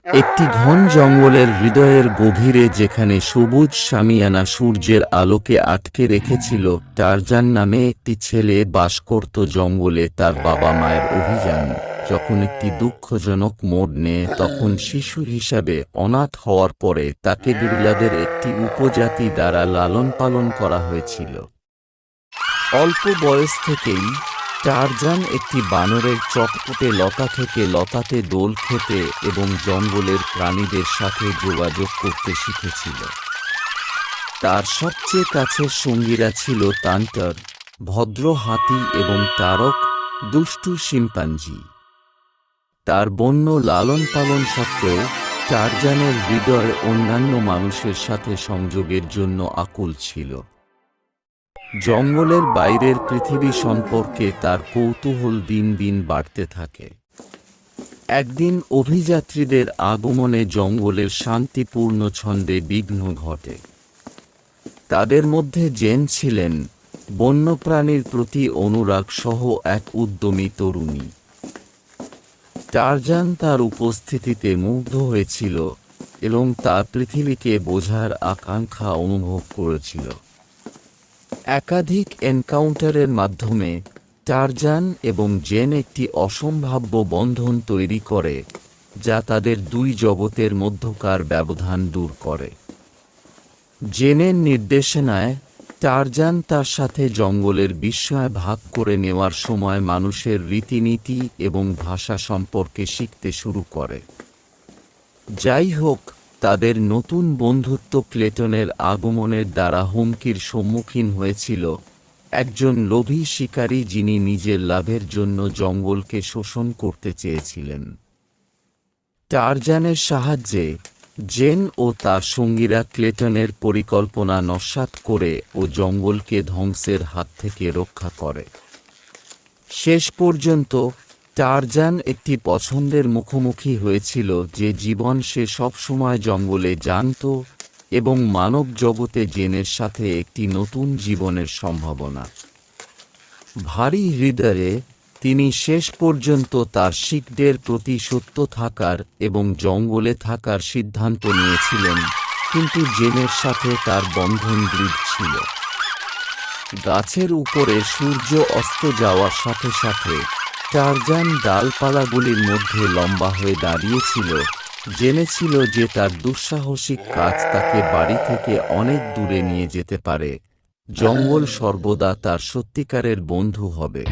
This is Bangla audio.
একটি ঘন জঙ্গলের হৃদয়ের গভীরে, যেখানে সবুজ শামিয়ানা সূর্যের আলোকে আটকে রেখেছিল, টারজান নামে একটি ছেলে বাস করত। জঙ্গলে তার বাবা মায়ের অভিযান যখন একটি দুঃখজনক মোড় নেয়, তখন শিশু হিসাবে অনাথ হওয়ার পরে তাকে গরিলাদের একটি উপজাতি দ্বারা লালন পালন করা হয়েছিল। অল্প বয়স থেকেই টারজান একটি বানরের চটপটে লতা থেকে লতাতে দোল খেতে এবং জঙ্গলের প্রাণীদের সাথে যোগাযোগ করতে শিখেছিল। তার সবচেয়ে কাছের সঙ্গীরা ছিল তান্টার, ভদ্র হাতি, এবং তারক, দুষ্টু শিম্পাঞ্জি। তার বন্য লালন পালন সত্ত্বেও টারজানের হৃদয় অন্যান্য মানুষের সাথে সংযোগের জন্য আকুল ছিল। জঙ্গলের বাইরের পৃথিবী সম্পর্কে তার কৌতূহল দিন দিন বাড়তে থাকে। একদিন অভিযাত্রীদের আগমনে জঙ্গলের শান্তিপূর্ণ ছন্দে বিঘ্ন ঘটে। তাদের মধ্যে জেন ছিলেন বন্যপ্রাণীর প্রতি অনুরাগ সহ এক উদ্যমী তরুণী। টারজান তার উপস্থিতিতে মুগ্ধ হয়েছিল এবং তার পৃথিবীকে বোঝার আকাঙ্ক্ষা অনুভব করেছিল। একাধিক এনকাউন্টারের মাধ্যমে টারজান এবং জেন একটি অসম্ভাব্য বন্ধন তৈরি করে, যা তাদের দুই জগতের মধ্যকার ব্যবধান দূর করে। জেনের নির্দেশনায় টারজান তার সাথে জঙ্গলের বিস্ময় ভাগ করে নেওয়ার সময় মানুষের রীতিনীতি এবং ভাষা সম্পর্কে শিখতে শুরু করে। যাই হোক, তাদের নতুন বন্ধুত্ব ক্লেটনের আগমনের দ্বারা হুমকির সম্মুখীন হয়েছিল, একজন লোভী শিকারী যিনি নিজের লাভের জন্য জঙ্গলকে শোষণ করতে চেয়েছিলেন। টারজানের সাহায্যে জেন ও তার সঙ্গীরা ক্লেটনের পরিকল্পনা নস্যাৎ করে ও জঙ্গলকে ধ্বংসের হাত থেকে রক্ষা করে। শেষ পর্যন্ত টারজান একটি পছন্দের মুখোমুখি হয়েছিল, যে জীবন সে সবসময় জঙ্গলে জানত, এবং মানব জগতে জেনের সাথে একটি নতুন জীবনের সম্ভাবনা। ভারী হৃদয়ে তিনি শেষ পর্যন্ত তার শিখদের প্রতি সত্য থাকার এবং জঙ্গলে থাকার সিদ্ধান্ত নিয়েছিলেন, কিন্তু জেনের সাথে তার বন্ধন দৃঢ় ছিল। গাছের উপরে সূর্য অস্ত যাওয়ার সাথে সাথে টারজান ডালপালাগুলির মধ্যে লম্বা হয়ে দাঁড়িয়েছিল, জেনেছিল যে তার দুঃসাহসিক কাজ তাকে বাড়ি থেকে অনেক দূরে নিয়ে যেতে পারে। জঙ্গল সর্বদা তার সত্যিকারের বন্ধু হবে।